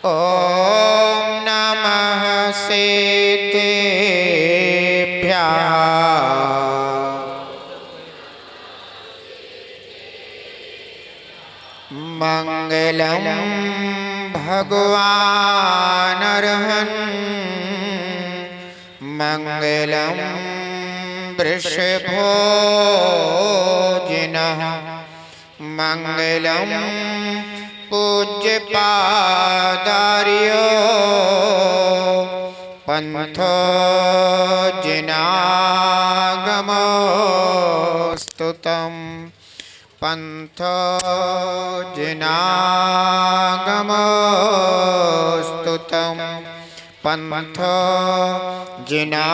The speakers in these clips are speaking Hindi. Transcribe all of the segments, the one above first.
ओम नमः सेतेभ्यः मंगलम भगवान अर्हन् मंगलम वृषभोजिनः मंगलम पूज्यपादार्यो पंथो जिनागमोस्तुतं पंथो जिनागमोस्तुतं पंथो जिनागमोस्तुतं।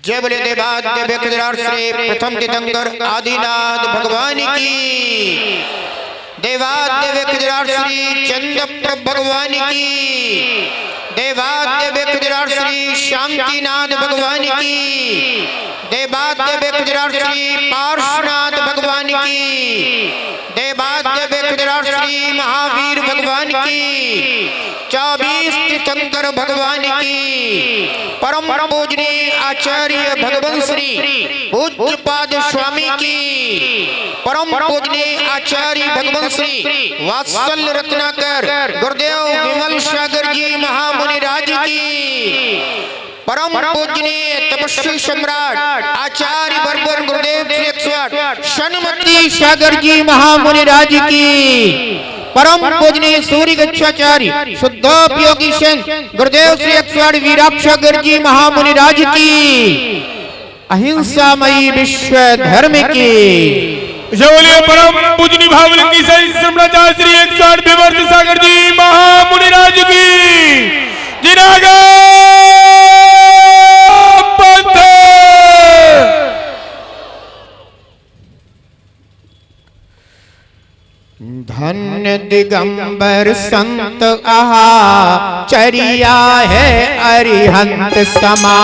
जय बोले देवाद्य व्यक्तिराट श्री प्रथम तीर्थंकर आदिनाथ भगवान की, देवाद्य व्यक्तिराट श्री चंद्रप्रभ भगवान की, देवाद्य व्यक्तिराट श्री शांतिनाथ भगवान की, देवाद्य व्यक्तिराट श्री पार्श्वनाथ भगवान की, देवाद्य व्यक्तिराट श्री महावीर भगवान की, 24 तीर्थंकर भगवान की, परम पूजनीय आचार्य भगवान श्री पूज्यपाद स्वामी की, परम पूजनीय आचार्य भगवान श्री वात्सल्य रत्नाकर गुरुदेव विमल सागर जी महामुनि राज की, परम पूजनीय तपस्वी सम्राट आचार्य बरबर गुरुदेव शनमती सागर जी महामुनि राज की, परम पूजनीय सूर्य गच्छाचार्य शुद्धोपयोगी संत गुरुदेव श्री अक्षर वीराक्षागर जी महामुनि राज की, अहिंसामयी विश्व धर्म की। बोलिए परम पूजनीय भावलिंगी सहित सम्राचार्य श्री अक्षर विवर्त सागर जी महामुनि राज की, जिनागा धन्य दिगंबर संत आहा चरिया है अरिहंत समा,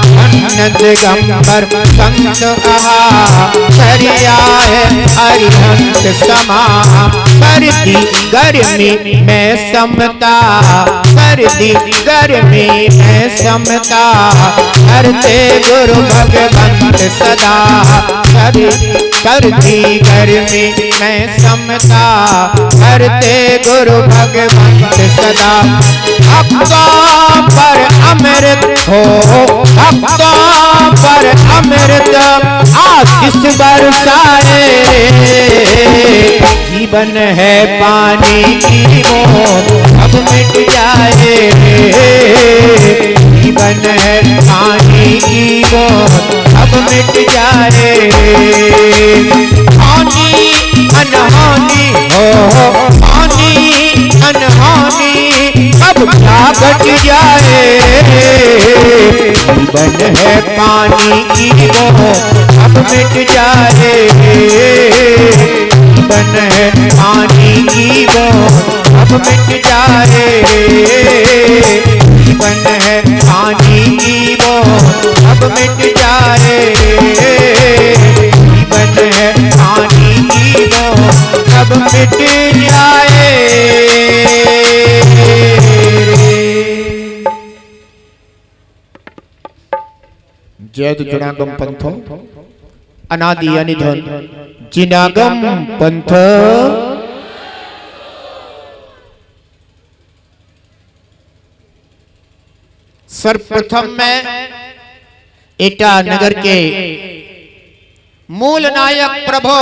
धन्य दिगंबर संत आहा चरिया है अरिहंत समा, सर्दी गर्मी में समता, सर्दी गर्मी में समता, करते गुरु भगवंत सदा, सर्दी गर्मी में समता, करते गुरु भगवंत सदा। भक्तों पर अमृत हो, भक्तों पर अमृत आशीष बरसाए, जीवन है पानी की मोह अब मिट जाए, जीवन है पानी की मोह अब मिट जाए, पानी अनहोनी हो, पानी अनहोनी अब क्या घट जाए, जीवन है पानी की मोह अब मिट जाए, जीवन है पानी की मोह अब मिट जाए, जीवन है पानी की मोह अब मिट जाए, जीवन है पानी की मोह अब मिट जाए। जय जिनागम पंथ अनादि अनिधन जिनागम पंथ। सर्वप्रथम में एटा नगर के मूल नायक प्रभु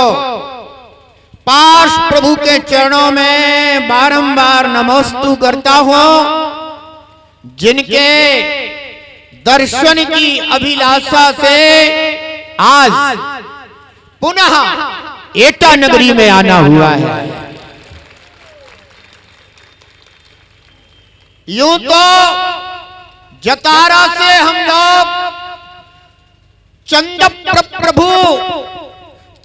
पार्श प्रभु के चरणों में बारंबार नमोस्तु करता हूं, जिनके दर्शन की अभिलाषा से आज पुनः एटा नगरी में आना हुआ है। यूं तो जतारा से हम लोग चंद्रप्रभ प्रभु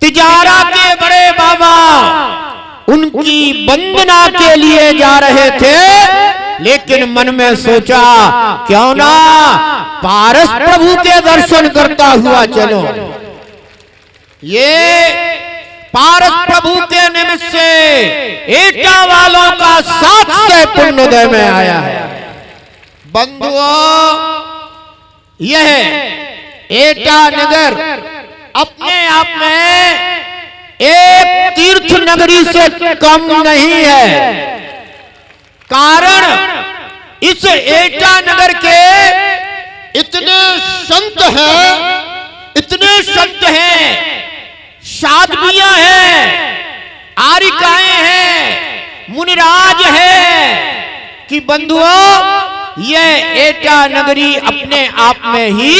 तिजारा के बड़े बाबा उनकी वंदना के लिए जा रहे थे, लेकिन मन में सोचा क्यों ना पारस प्रभु के दर्शन करता हुआ चलो। ये पारस प्रभु के निमित्त से एटा वालों का 700 पुण्योदय में आया है। बंधुओं, यह एटा नगर अपने आप में एक तीर्थ नगरी से कम नहीं है। कारण इस एटा नगर के इतने संत हैं, साधवियां हैं, आरिकाएं हैं, मुनिराज हैं कि बंधुओं, यह एटा नगरी अपने आप में ही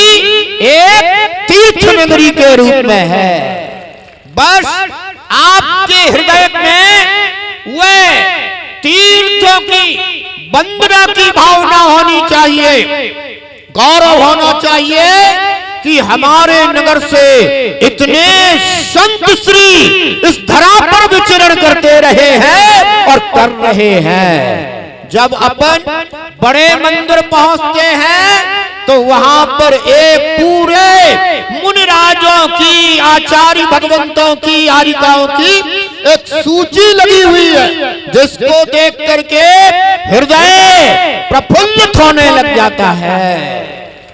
एक तीर्थ नगरी के रूप में है। बस आपके हृदय में वह तीर्थों की वंदना की भावना होनी चाहिए, गौरव होना चाहिए कि हमारे नगर से इतने संत श्री इस धरा पर विचरण करते रहे हैं और कर रहे हैं। जब अपन बड़े मंदिर पहुंचते हैं तो वहां पर एक पूरे मुनिराजों की, आचार्य भगवंतों की, आरिकाओं की एक सूची लगी हुई है, जिसको देख करके हृदय प्रफुल्लित होने लग जाता है।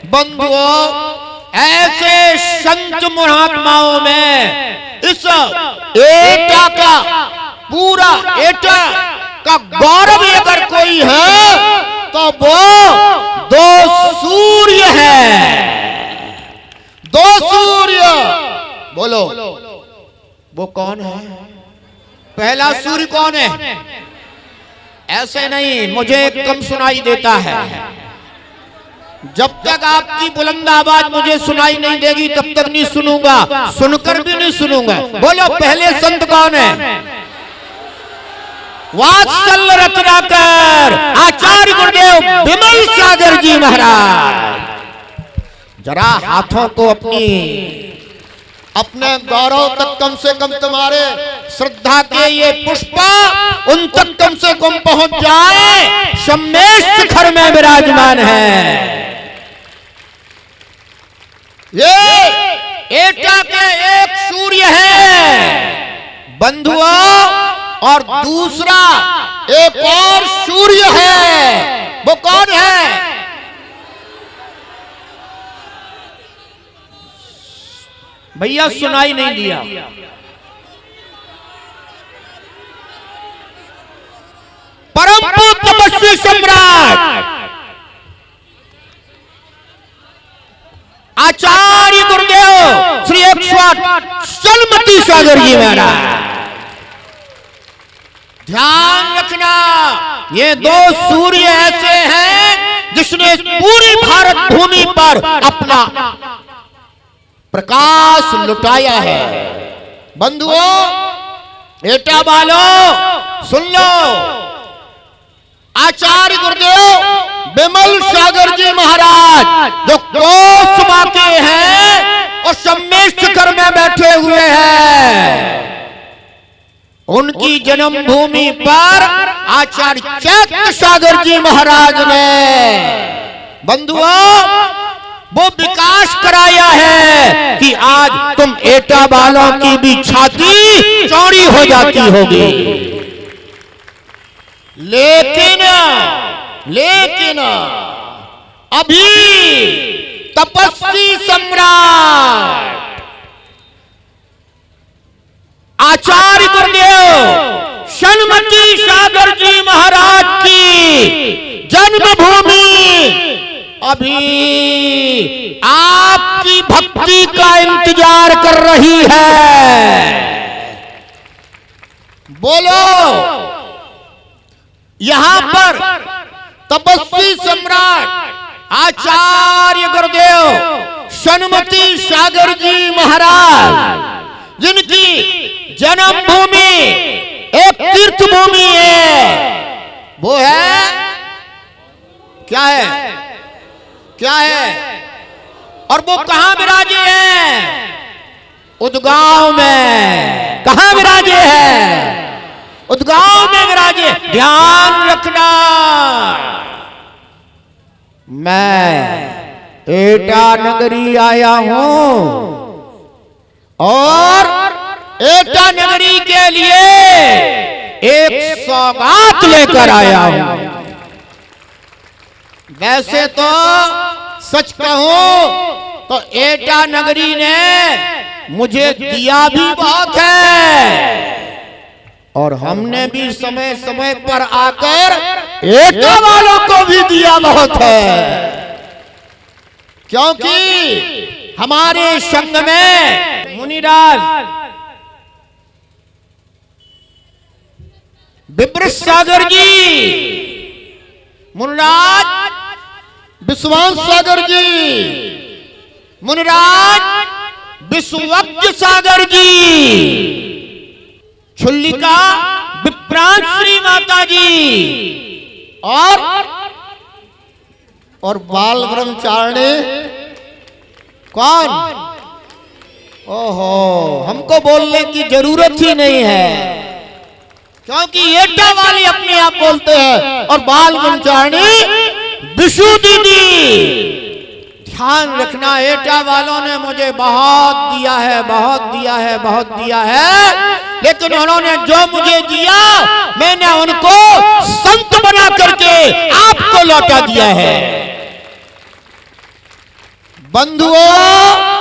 बंधुओं, ऐसे संत महात्माओं में इस एटा का, पूरा एटा का गौरव अगर कोई है तो वो 2 सूर्य है। 2 सूर्य, बोलो वो कौन है? पहला सूर्य कौन है? ऐसे नहीं, मुझे कम सुनाई देता है। जब तक आपकी बुलंद आवाज मुझे सुनाई नहीं देगी तब तक नहीं सुनूंगा, सुनकर भी नहीं सुनूंगा। बोलो पहले संत कौन है? वात्सल्य रत्नाकर आचार्य गुरुदेव विमल सागर जी महाराज। जरा हाथों को अपने गौरव तक कम से कम तुम्हारे श्रद्धा के ये पुष्प उन तक कम से कम पहुंच जाए। सम्मेश शिखर में विराजमान है। ये एटा के एक सूर्य है बंधुओं, और दूसरा एक और सूर्य है। वो कौन है? भैया सुनाई नहीं दिया। परम तपस्वी सम्राट आचार्य गुरुदेव श्री 108 सलमती सागर जी महाराज। ध्यान रखना, ये 2 सूर्य ऐसे हैं जिसने पूरी भारत भूमि पर अपना प्रकाश लुटाया है। बंधुओं, एटा वालों सुन लो, आचार्य गुरुदेव विमल सागर जी महाराज जो कोस बाके हैं और सम्मेश शिखर में बैठे हुए हैं, उनकी जन्मभूमि पर आचार्य चैत्र सागर जी महाराज ने बंधुओं वो विकास कराया है कि आज तुम एटा वालों की भी छाती चौड़ी हो जाती होगी। लेकिन अभी तपस्वी सम्राट आचार्य गुरुदेव सलमती सागर जी महाराज की जन्मभूमि अभी आपकी भक्ति का इंतजार कर रही है। बोलो, यहां पर तपस्वी सम्राट आचार्य गुरुदेव सलमती सागर जी महाराज, जिनकी जन्मभूमि एक तीर्थ भूमि है, वो है क्या है? क्या है? और वो कहां विराजे हैं? उदगांव में। कहां विराजे हैं? उदगांव में विराजे। ध्यान रखना, मैं एटा नगरी आया हूं और एटा एटा नगरी के लिए एक सौगात लेकर आया हूं। वैसे तो सच कहूं तो एटा नगरी ने मुझे दिया भी बहुत है और हमने भी समय समय पर आकर एटा वालों को भी दिया बहुत है, क्योंकि हमारे संघ में मुनिराज विप्रत सागर जी, मुनिराज विश्वास सागर जी, मुनिराज विश्वज्ञ सागर जी, छुल्लिका विप्रांत श्री माता जी और बाल ब्रह्मचारिणी कौन? ओहो, हमको बोलने की जरूरत ही नहीं है, क्योंकि एटा वाले अपने आप बोलते हैं और बाल ब्रह्मचारिणी विशु दीदी। ध्यान रखना, एटा वालों ने मुझे बहुत दिया है, बहुत दिया है, बहुत दिया है, लेकिन उन्होंने जो मुझे दिया मैंने उनको संत बना करके आपको लौटा दिया है। बंधुओं,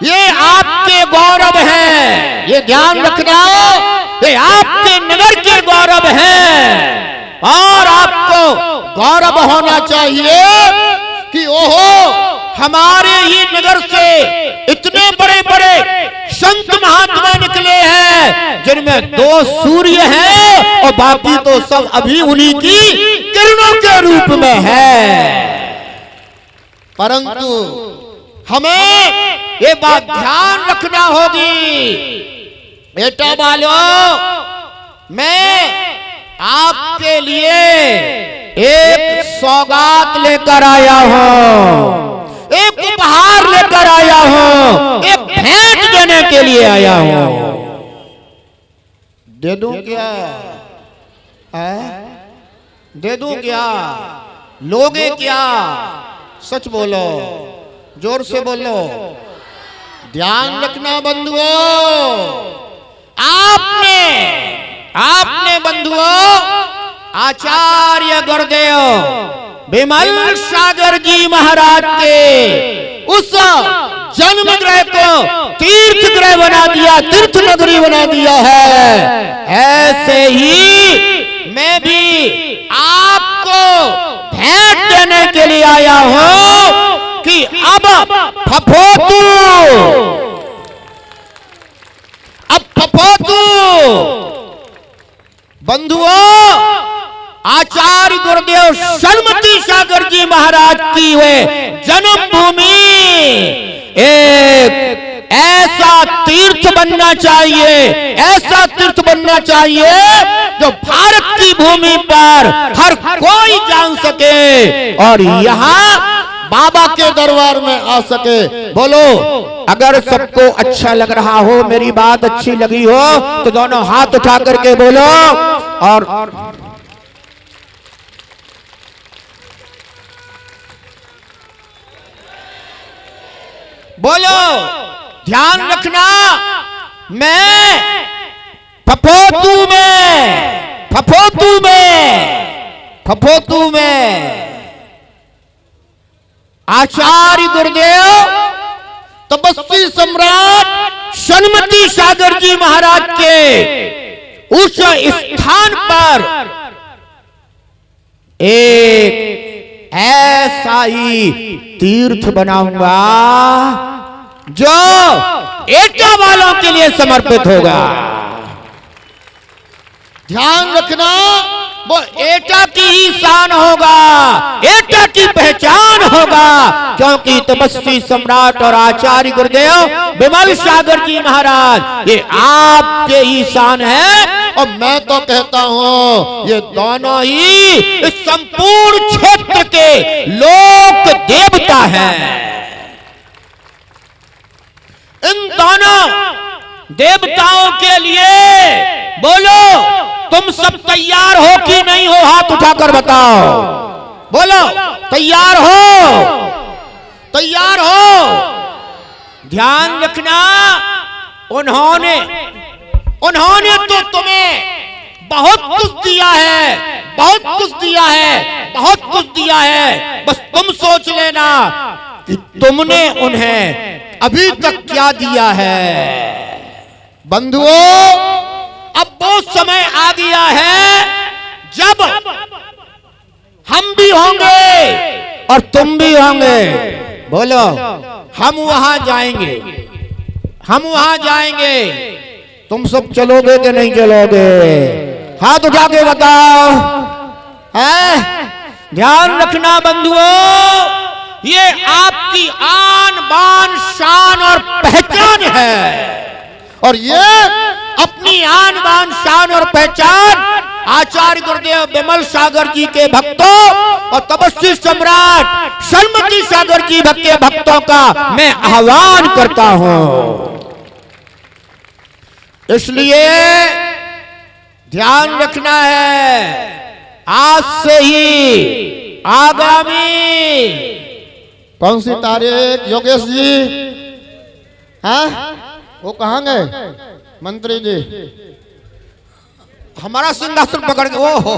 ये आपके गौरव हैं, ये ध्यान रखना, ये आपके नगर के गौरव हैं और आपको गौरव होना चाहिए कि ओहो, हमारे ही नगर से इतने बड़े बड़े संत महात्मा निकले हैं जिनमें 2 सूर्य हैं और बाकी तो सब अभी उन्हीं की किरणों के रूप में है। परंतु हमें ये बात ध्यान रखना होगी, बेटा वालों, मैं आपके लिए एक सौगात लेकर आया हूं, एक उपहार लेकर आया हूं, एक भेंट देने के लिए आया हूं। दे दूं क्या? दे दूं क्या? लोगे क्या? सच बोलो, जोर से बोलो। ध्यान रखना बंधुओं, आपने बंधुओं आचार्य गुरुदेव विमल सागर जी महाराज के उस जन्म ग्रह को तीर्थ ग्रह बना दिया, तीर्थ नगरी बना दिया है। ऐसे ही मैं भी आपको भेंट देने के लिए आया हूं कि अब फफोतू बंधुओं, आचार्य गुरुदेव सन्मति सागर जी महाराज की हुए जन्मभूमि एक ऐसा तीर्थ बनना चाहिए, ऐसा तीर्थ बनना चाहिए जो भारत की भूमि पर हर कोई जान सके और यहाँ बाबा के दरबार में आ सके। बोलो, अगर सबको अच्छा लग रहा हो, मेरी बात अच्छी लगी हो तो दोनों हाथ उठा करके बोलो। और बोलो, ध्यान रखना, मैं फफोतू में आचार्य गुरुदेव तपस्वी सम्राट सन्मति सागर जी महाराज के उस स्थान पर एक ऐसा ही तीर्थ बनाऊंगा जो एटा वालों के लिए समर्पित होगा। ध्यान रखना, वो एटा की ही शान होगा, एटा की पहचान होगा, क्योंकि तपस्वी सम्राट और आचार्य गुरुदेव विमल सागर जी महाराज ये आपके ही शान है। और मैं तो कहता हूं ये दोनों ही इस संपूर्ण क्षेत्र के लोक देवता हैं। इन दोनों देवताओं के लिए बोलो, तुम सब तैयार हो कि नहीं हो? हाथ उठाकर बताओ। बोलो, तैयार हो? तैयार हो? ध्यान रखना, उन्होंने तो तुम्हें बहुत कुछ दिया है, बहुत कुछ दिया है, बहुत कुछ दिया है। बस तुम सोच लेना कि तुमने उन्हें अभी तक क्या दिया है। बंधुओं, अब वो समय आ गया है जब हम भी होंगे और तुम भी होंगे। बोलो, हम वहां जाएंगे, हम वहां जाएंगे। तुम सब चलोगे कि नहीं चलोगे? हाथ उठा के बताओ। है? ध्यान रखना बंधुओं, ये आपकी आन बान शान और पहचान है। और ये अपनी आन बान शान और पहचान आचार्य गुरुदेव विमल सागर जी के भक्तों और तपस्वी सम्राट शर्मती सागर जी के भक्तों का मैं आह्वान करता हूं। इसलिए ध्यान रखना है, आज से ही आगामी कौन सी तारीख योगेश जी? हाँ, वो कहाँ गए मंत्री जी? हमारा सिंहासन पकड़ के, ओहो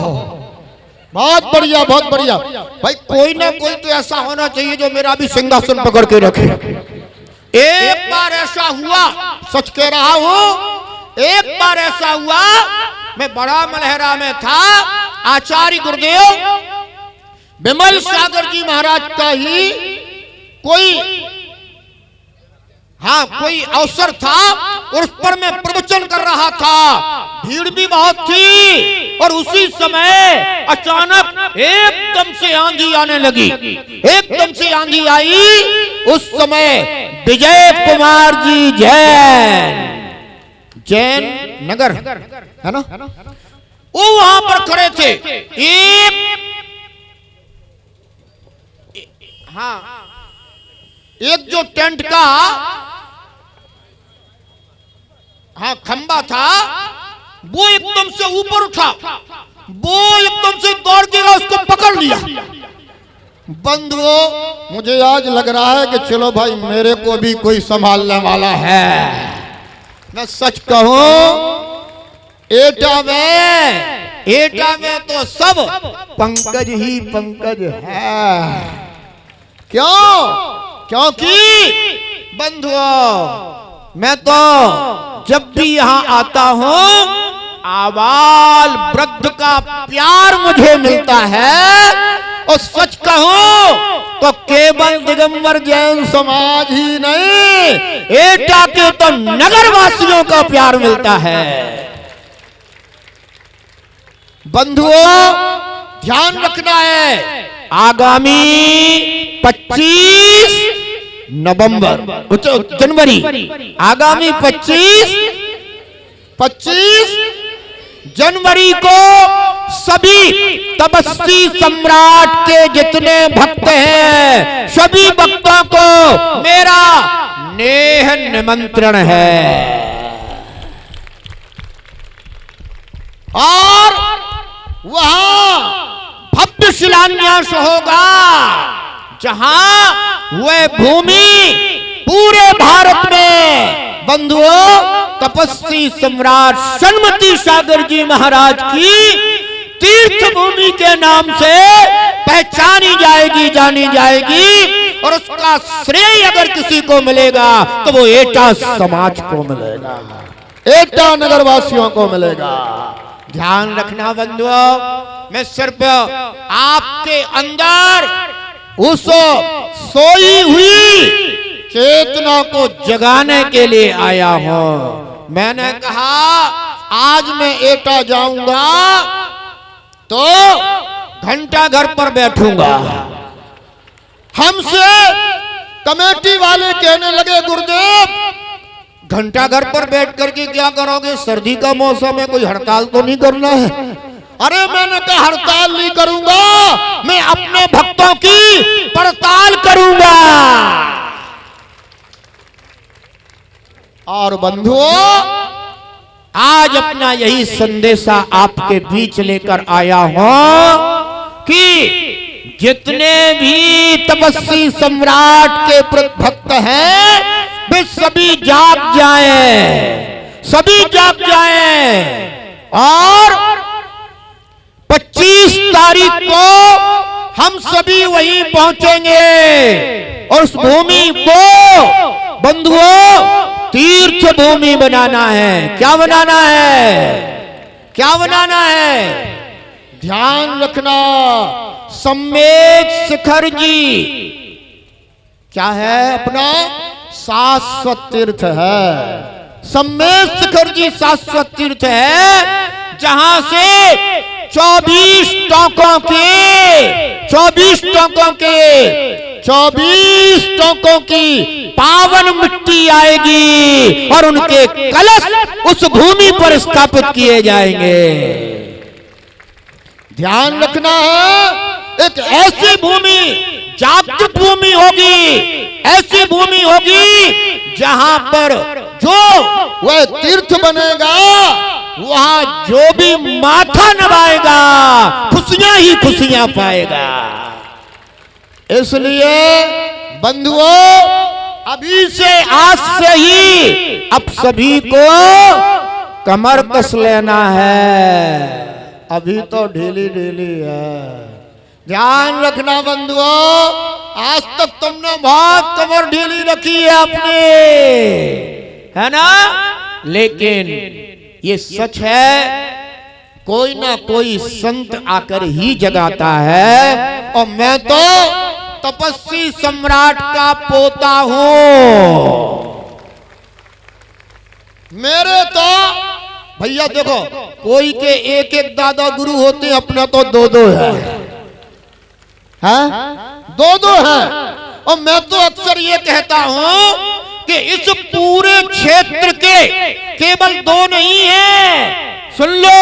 बहुत बढ़िया, बहुत बढ़िया। भाई, कोई ना कोई तो ऐसा होना चाहिए जो मेरा भी सिंहासन पकड़ के रखे। एक बार ऐसा हुआ, सच कह रहा हूं, एक बार ऐसा हुआ, मैं बड़ा मलहरा में था, आचार्य गुरुदेव विमल सागर जी महाराज का ही कोई अवसर था, उस पर मैं प्रवचन कर रहा था। भीड़ भी बहुत थी और उसी समय अचानक एकदम से आंधी आने लगी, एकदम से आंधी आई। उस समय विजय कुमार जी जैन नगर है ना, वो वहां पर खड़े थे। एक जो टेंट का खंबा था, वो एकदम से ऊपर उठा, वो एकदम से दौड़ के उसको पकड़ लिया। बंधुओं, मुझे आज लग रहा है कि चलो भाई, मेरे को भी कोई संभालने वाला है। मैं सच कहूं, एटा में तो सब पंकज ही पंकज है। क्यों? क्योंकि बंधुओं, मैं तो जब भी यहां आता हूं, आबाल वृद्ध का प्यार मुझे मिलता है। और सच कहूं तो केवल दिगंबर जैन समाज ही नहीं, एटा के तो नगर वासियों का प्यार मिलता है। बंधुओं, ध्यान रखना है, आगामी 25 जनवरी, आगामी 25 जनवरी को सभी तपस्वी सम्राट के जितने भक्त हैं, सभी भक्तों को मेरा नेह निमंत्रण है। और वहां भव्य शिलान्यास होगा, जहां वह भूमि पूरे भारत में बंधुओं तपस्वी सम्राट शर्मती सागर जी महाराज की तीर्थ भूमि के नाम से पहचानी जाएगी, जानी जाएगी। और उसका श्रेय अगर किसी को मिलेगा तो वो एटा समाज को मिलेगा, एटा नगर वासियों को मिलेगा। ध्यान रखना बंधुओं, मैं सिर्फ आपके अंदर उस सोई हुई चेतना को जगाने के लिए आया हूं। मैंने कहा आज मैं एटा जाऊंगा तो घंटा घर पर बैठूंगा। हमसे कमेटी वाले कहने लगे, गुरुदेव घंटा घर पर बैठ करके क्या करोगे, सर्दी का मौसम है, कोई हड़ताल तो नहीं करना है। अरे मैंने कहा हड़ताल नहीं करूंगा, मैं अपने भक्तों की पड़ताल करूंगा। और बंधुओं, आज अपना यही संदेशा आपके बीच लेकर आया हूं कि जितने भी तपस्वी सम्राट के भक्त हैं वे सभी जाग जाएं, सभी जाग जाएं और 25 तारीख को हम सभी वहीं पहुंचेंगे और उस भूमि को बंधुओं तीर्थ भूमि बनाना है। क्या बनाना है? क्या बनाना है? ध्यान रखना, सम्मेद शिखर जी क्या है? अपना शाश्वत तीर्थ है। सम्मेद शिखर जी शाश्वत तीर्थ है, जहां से 24 टोंकों की पावन मिट्टी आएगी और उनके कलश उस भूमि पर स्थापित किए जाएंगे। ध्यान रखना है, एक ऐसी भूमि जागृत भूमि होगी, ऐसी भूमि होगी जहां पर जो वह तीर्थ बनेगा, वहां जो भी माथा नवाएगा खुशियां ही खुशियां पाएगा। इसलिए बंधुओं, अभी से आज से ही अब सभी को कमर कस लेना है। अभी तो ढीली ढीली है। ध्यान रखना बंधुओं, आज तक तुमने बहुत कमर ढीली रखी है अपनी, है ना? लेकिन ये सच है, कोई ना कोई संत आकर ही जगाता है और मैं तो तपस्वी सम्राट का पोता हूं। मेरे तो भैया देखो, कोई के एक एक दादा गुरु होते हैं, अपना तो दो दो है, दो दो है। और मैं तो अक्सर ये कहता हूं कि इस पूरे क्षेत्र के केवल दो नहीं है, सुन लो,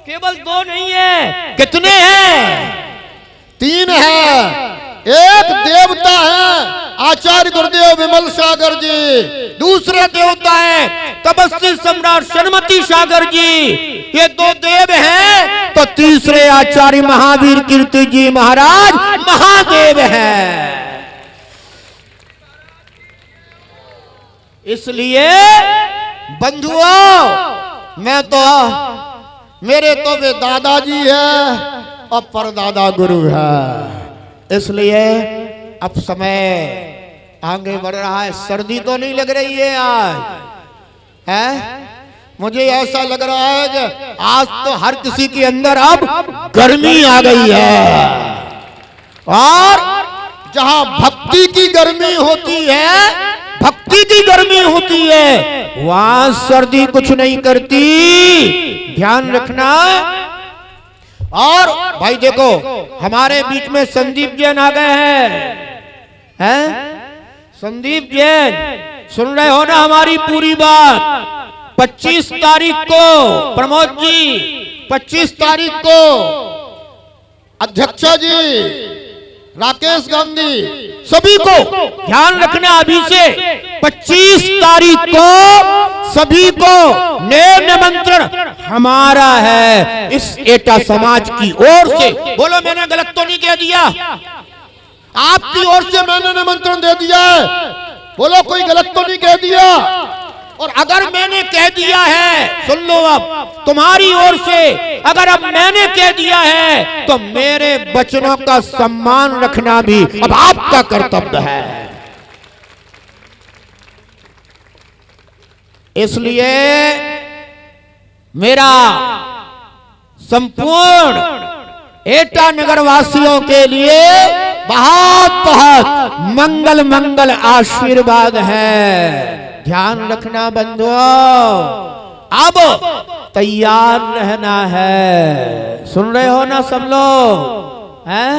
केवल दो नहीं है, कितने हैं? 3 है। एक देवता है आचार्य गुरुदेव विमल सागर जी, दूसरे देवता है तपस्वी सम्राट सन्मति सागर जी, ये 2 देव हैं। तो तीसरे आचार्य महावीर कीर्ति जी महाराज महादेव हैं। इसलिए बंधुओं, मैं तो मेरे तो वे दादाजी है और परदादा गुरु है। इसलिए अब समय आगे बढ़ रहा है। सर्दी तो नहीं लग रही है आज, है? मुझे ऐसा लग रहा है कि आज तो हर किसी के अंदर अब गर्मी आ गई है, और जहां भक्ति की गर्मी होती है, भक्ति की गर्मी होती है, वहां सर्दी कुछ नहीं करती। ध्यान रखना। और भाई देखो, हमारे बीच में संदीप जैन आ गए हैं? संदीप जैन, सुन रहे हो ना हमारी पूरी बात? 25 तारीख को प्रमोद जी, 25 तारीख को अध्यक्षा जी, राकेश गांधी, सभी को ध्यान रखना। अभी से 25 तारीख को सभी को नेम निमंत्रण हमारा है, इस एटा समाज की ओर से। बोलो, मैंने गलत तो नहीं कह दिया? आपकी ओर से मैंने निमंत्रण दे दिया है। बोलो, कोई गलत तो नहीं कह दिया? और अगर मैंने कह दिया है, सुन लो, अब तुम्हारी ओर से अगर अब मैंने कह दिया है तो मेरे वचनों का सम्मान रखना भी अब आपका कर्तव्य है। इसलिए मेरा संपूर्ण एटा नगर वासियों के लिए बहुत बहुत मंगल मंगल आशीर्वाद है। ध्यान रखना बंधुओं, अब तैयार रहना है। सुन रहे हो ना सब लोग? हैं?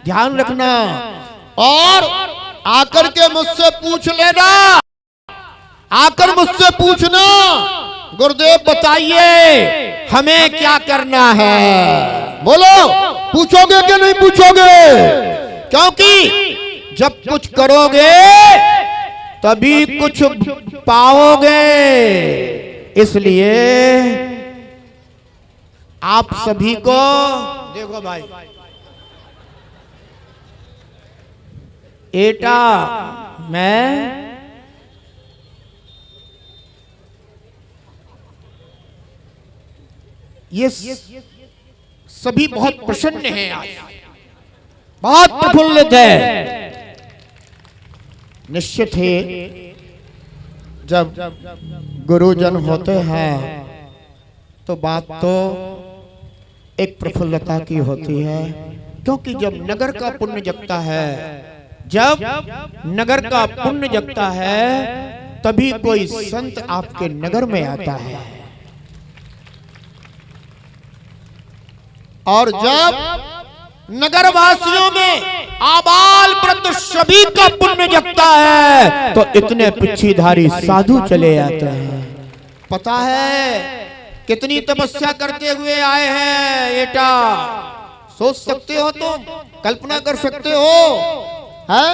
ध्यान रखना। और आकर के मुझसे पूछ लेना, आकर मुझसे पूछना, गुरुदेव बताइए हमें क्या करना है। बोलो, पूछोगे कि नहीं पूछोगे? क्योंकि जब कुछ करोगे तभी कुछ पाओगे। इसलिए आप सभी को देखो भाई, एटा में ये सभी बहुत प्रसन्न हैं आज, बहुत प्रफुल्लित है। निश्चित है जब गुरुजन होते हैं तो बात तो एक प्रफुल्लता की होती है, क्योंकि जब नगर का पुण्य जगता है, जब नगर का पुण्य जगता है तभी कोई संत आपके नगर में आता है। और जब नगर वासियों में आबाल वृद्ध सभी का पुण्य जगता है तो इतने पिछीधारी साधु चले आते हैं। पता है कितनी तपस्या करते हुए आए हैं बेटा, सोच सकते हो तुम, कल्पना कर सकते हो है?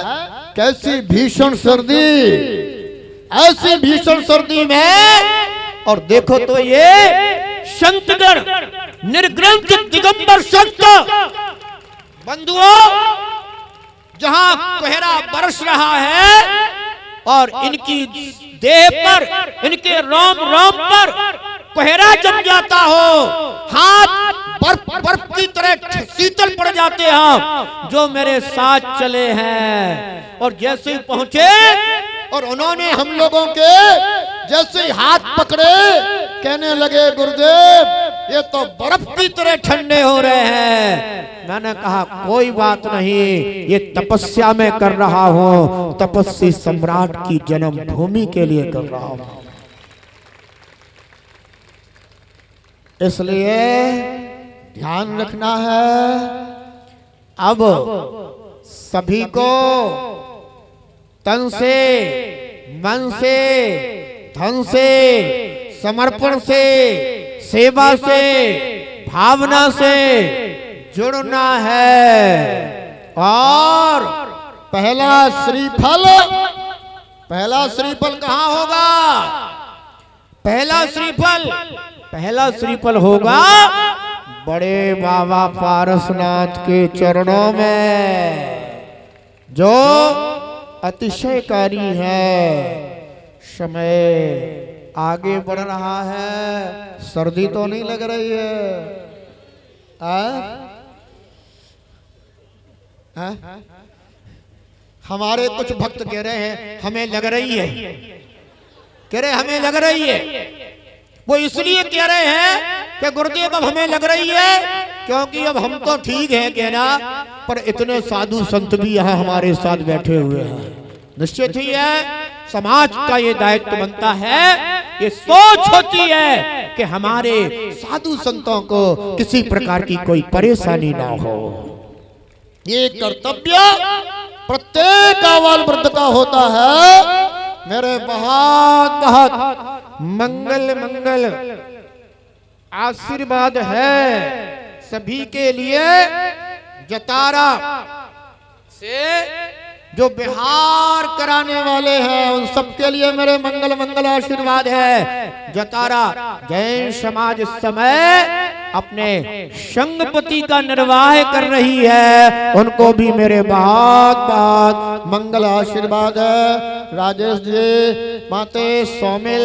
कैसी भीषण सर्दी, ऐसी भीषण सर्दी में, और देखो तो ये संतगण निर्ग्रंथ दिगंबर संत बंधुओं, जहां कोहरा बरस रहा है और इनकी देह पर, इनके रोम रोम पर कोहरा जम जाता हो, हाथ बर्फ बर्फ की तरह शीतल पड़ जाते हैं, जो मेरे साथ चले हैं। और जैसे ही पहुंचे और उन्होंने हम लोगों के जैसे ही हाथ पकड़े, कहने लगे गुरुदेव ये तो बर्फ की तरह ठंडे हो रहे हैं। मैंने कहा कोई बात नहीं, ये तपस्या में कर रहा हूं, तपस्वी सम्राट की जन्मभूमि के लिए कर रहा हूं, इसलिए ध्यान रखना है। अब सभी को तन से, मन से, धन से, समर्पण से, सेवा से, भावना से जुड़ना है। और पहला श्रीफल, पहला श्रीफल कहाँ होगा? पहला श्रीफल होगा बड़े बाबा पारसनाथ के चरणों में, जो अतिशयकारी है। समय आगे बढ़ रहा है, सर्दी तो नहीं लग रही है? हमारे कुछ भक्त कह रहे हैं हमें लग रही है, कह रहे हमें लग रही है। वो इसलिए कह रहे हैं कि गुरुदेव अब हमें लग रही है क्योंकि अब हम तो ठीक है कहना, पर इतने साधु संत भी यहाँ हमारे साथ बैठे हुए हैं। निश्चित ही है समाज का ये दायित्व बनता है, ये सोच होती है कि हमारे साधु संतों को किसी प्रकार की कोई परेशानी ना हो। ये कर्तव्य प्रत्येक आबाल वृद्ध का होता है। मेरे बहुत बहुत मंगल आशीर्वाद है सभी के लिए। जतारा से जो बिहार कराने वाले हैं उन सबके लिए मेरे मंगल आशीर्वाद है। जतारा जैन समाज इस समय अपने संगपति का निर्वाह कर रही है, उनको भी मेरे बहुत बहुत मंगल आशीर्वाद है। राजेश जी, माते सौमिल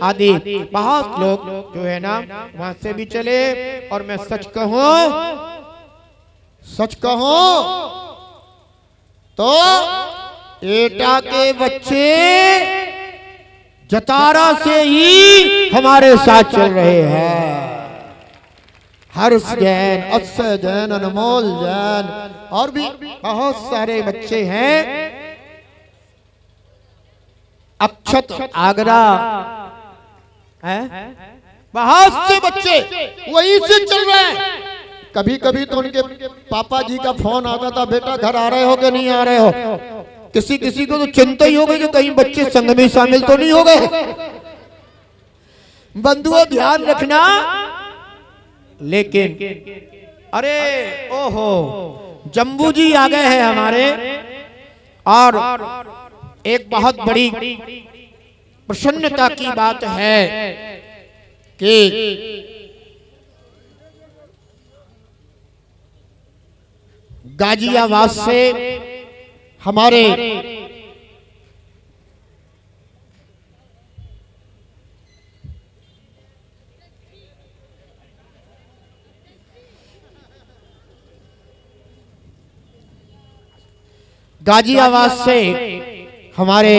आदि बहुत लोग जो है ना वहां से भी चले। और मैं सच कहूं तो एटा के बच्चे जतारा से ही हमारे साथ चल रहे हैं। हर्ष जैन, अक्षय जैन, अनमोल जैन और भी बहुत सारे बच्चे हैं। अक्षत आगरा है, बहुत से बच्चे वही से चल रहे हैं। कभी कभी तो उनके पापा जी का फोन आता था, बेटा घर आ रहे हो कि नहीं आ रहे हो। किसी किसी को तो चिंता ही हो गई कि कहीं बच्चे संग में शामिल तो नहीं हो गए। बंधुओं ध्यान रखना। लेकिन अरे ओहो, जम्बू जी आ गए हैं हमारे। और एक बहुत बड़ी प्रसन्नता की बात है कि गाजियाबाद से हमारे गाजियाबाद से हमारे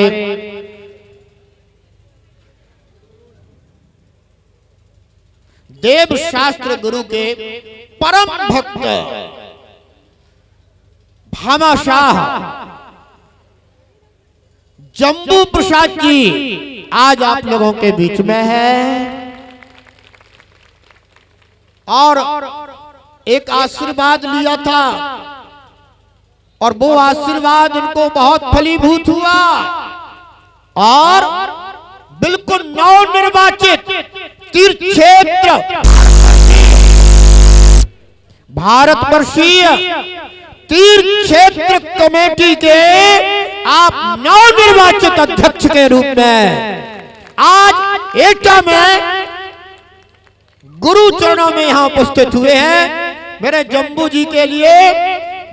देव शास्त्र गुरु के परम भक्त भामाशाह जम्बू प्रसाद जी आज आप लोगों के बीच में है और एक आशीर्वाद लिया था और वो आशीर्वाद इनको बहुत फलीभूत हुआ और बिल्कुल नवनिर्वाचित तीर्थ क्षेत्र भारतवर्षीय तीर्थ क्षेत्र कमेटी के आप नवनिर्वाचित अध्यक्ष के रूप में आज एटा में गुरु चरणों में यहां उपस्थित हुए हैं। मेरे जम्बू जी के लिए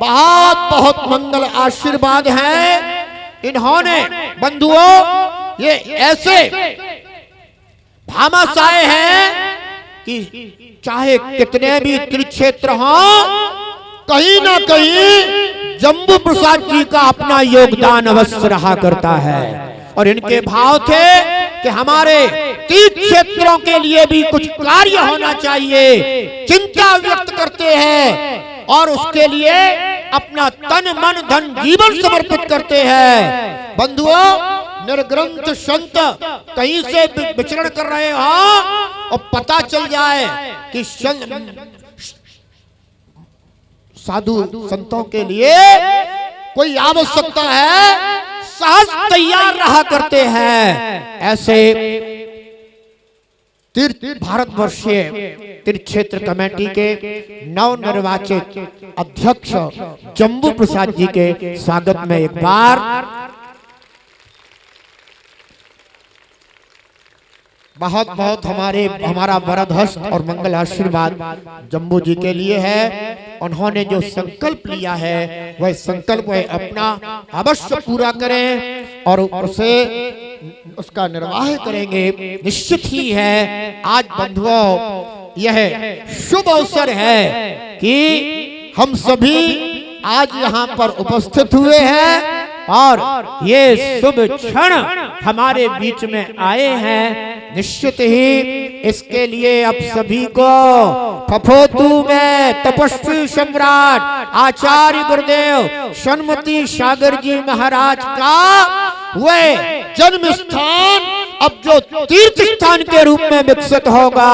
बहुत बहुत मंगल आशीर्वाद हैं। इन्होंने बंधुओं ये ऐसे भामाशाह हैं कि चाहे कितने भी तीर्थ क्षेत्र हों कहीं ना कहीं जम्बू प्रसाद जी का अपना योगदान अवश्य रहा करता है और इनके भाव थे कि हमारे तीर्थ क्षेत्रों के लिए भी कुछ कार्य होना चाहिए, चिंता व्यक्त करते हैं और उसके लिए अपना तन मन धन जीवन समर्पित करते हैं। बंधुओं निर्ग्रंथ संत कहीं से विचरण कर रहे हो और पता चल जाए कि साधु संतों के लिए कोई आवश्यकता है सहज तैयार रहा करते हैं। ऐसे तीर्थ भारतवर्षीय तीर्थ क्षेत्र कमेटी के नवनिर्वाचित अध्यक्ष जम्बू प्रसाद जी के स्वागत में एक बार बहुत बहुत हमारा वरदहस्त और मंगल आशीर्वाद जम्बू जी के लिए है। उन्होंने जो संकल्प लिया है वह संकल्प वह अपना अवश्य पूरा करें और उसे उसका निर्वाह करेंगे निश्चित ही है। आज बंधुओं यह शुभ अवसर है कि हम सभी आज यहाँ पर उपस्थित हुए हैं और ये शुभ क्षण हमारे बीच में आए हैं। निश्चित ही इसके लिए अब सभी को फफोतू में तपस्वी सम्राट आचार्य गुरुदेव सन्मति सागर जी महाराज का वह जन्म स्थान अब जो तीर्थ स्थान के रूप में विकसित होगा।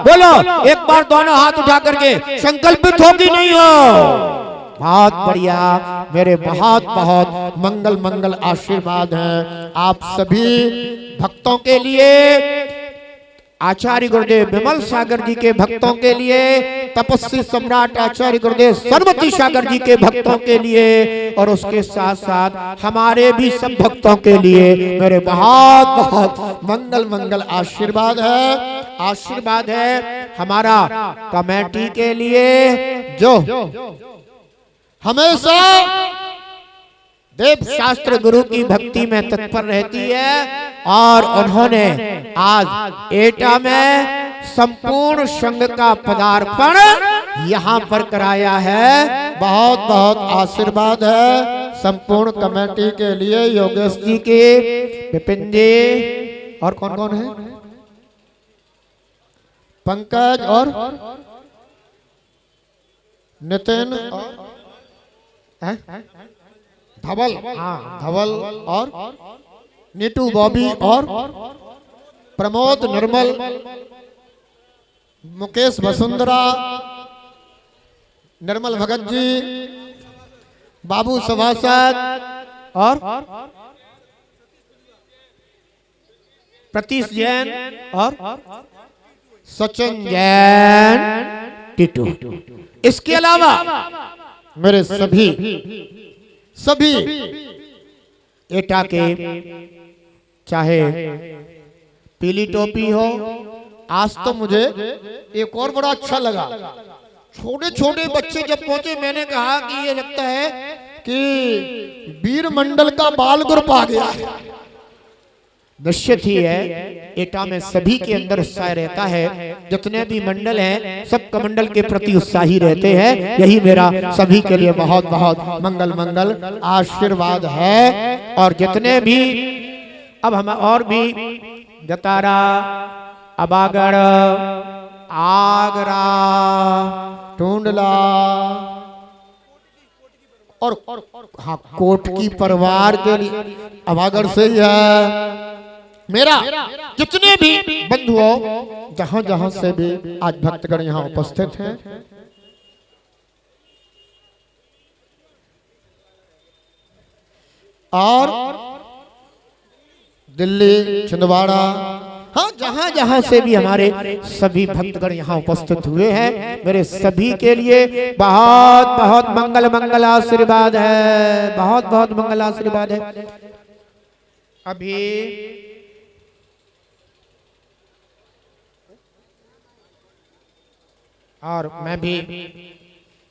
बोलो एक बार दोनों हाथ उठा करके संकल्पित हो कि नहीं हो। बहुत बढ़िया, मेरे बहुत बहुत मंगल मंगल आशीर्वाद हैं आप सभी भक्तों के लिए, आचार्य गुरुदेव विमल सागर जी के भक्तों के लिए, तपस्वी सम्राट आचार्य गुरुदेव सन्मति सागर जी के भक्तों के लिए और उसके साथ साथ हमारे भी सब भक्तों के लिए मेरे बहुत बहुत मंगल मंगल आशीर्वाद है। आशीर्वाद है हमारा कमेटी के लिए जो हमेशा देव शास्त्र गुरु की भक्ति में तत्पर रहती है और उन्होंने आज एटा में संपूर्ण संघ का पदार्पण यहाँ पर कराया है। बहुत बहुत आशीर्वाद है संपूर्ण कमेटी के लिए, योगेश जी के, विपिन जी और कौन कौन है, पंकज और नितिन और धवल, हाँ धवल और नीटू बॉबी और प्रमोद निर्मल, मुकेश वसुंधरा, निर्मल भगत जी, बाबू सभासद और प्रतीश जैन और सचिन जैन टीटू। इसके अलावा मेरे सभी एटा के, चाहे पीली टोपी हो, आज तो मुझे एक और बड़ा अच्छा लगा, छोटे छोटे बच्चे जब पहुंचे मैंने कहा कि ये लगता है कि वीर मंडल का बाल ग्रुप आ गया है। निश्चित ही है एटा में सभी के अंदर उत्साह रहता है। जितने भी मंडल हैं सब कमंडल के प्रति उत्साही रहते हैं। यही मेरा सभी के लिए बहुत बहुत मंगल मंगल आशीर्वाद है। और जितने भी अब हम और भी जतारा, अबागढ़, आगरा, टूंडला और हाँ कोट की परिवार के लिए अबागढ़ से ही है मेरा जितने भी बंधुओं जहां जहां से भी आज भक्तगण यहां उपस्थित हैं, और दिल्ली, छिंदवाड़ा, हाँ जहां जहां से भी हमारे सभी भक्तगण यहाँ उपस्थित हुए हैं, मेरे सभी के लिए बहुत बहुत मंगल मंगल आशीर्वाद है। बहुत बहुत मंगल आशीर्वाद है। अभी और मैं भी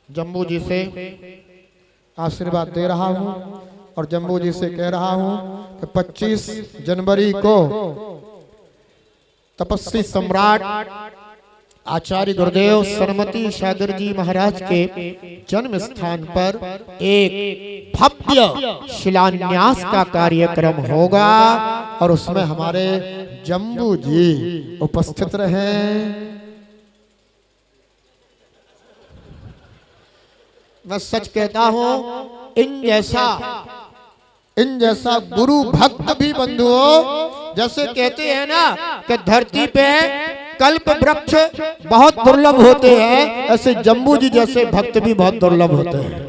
जम्बू जी से आशीर्वाद दे रहा हूं और जम्बू जी से कह रहा हूं कि 25 जनवरी को तपस्वी सम्राट आचार्य गुरुदेव सरमती सागर जी महाराज के जन्म स्थान पर एक भव्य शिलान्यास का कार्यक्रम होगा और उसमें हमारे जम्बू जी उपस्थित रहे। मैं सच कहता हूं इन जैसा गुरु भक्त भी बंधुओं, जैसे कहते हैं ना कि धरती पे कल्प वृक्ष बहुत दुर्लभ होते हैं, ऐसे जम्बू जी जैसे भक्त भी बहुत दुर्लभ होते हैं।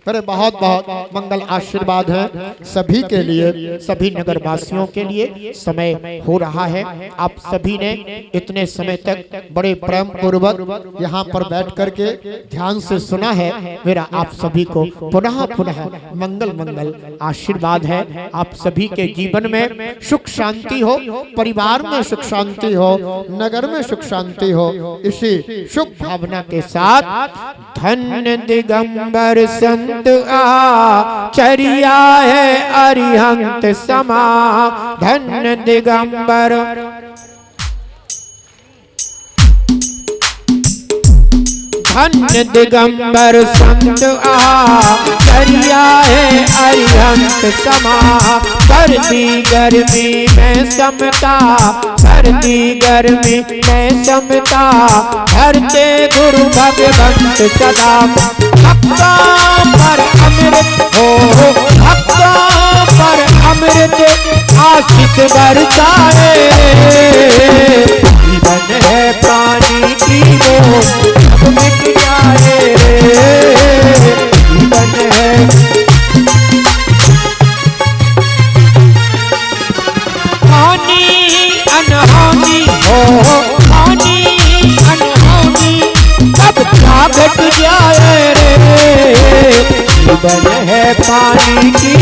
मेरे बहुत बहुत मंगल आशीर्वाद है सभी के लिए, सभी नगर वासियों के लिए। समय हो रहा है, आप सभी ने इतने समय तक बड़े प्रेम पूर्वक यहाँ पर बैठ करके ध्यान से सुना है। मेरा आप सभी को पुनः पुनः मंगल मंगल आशीर्वाद है। आप सभी के जीवन में सुख शांति हो, परिवार में सुख शांति हो, नगर में सुख शांति हो, इसी शुभ भावना के साथ धन्य दिगंबर संत आचर्या है अरिहंत समा, धन्य दिगंबर धन्य दिगंबर संत आचर्या है अरिहंत समा। सर्दी गर्मी में समता, सर्दी गर्मी में समता, धरते गुरु भगवंत सदा। भक्तों पर अमृत हो, भक्तों पर अमृत आशीष बरसाए। जीवन है पानी की वो सब मिट जाए, जीवन है हानि अनहोनी हो, हानि अनहोनी अब क्या घट जाए रे। जीवन है पानी की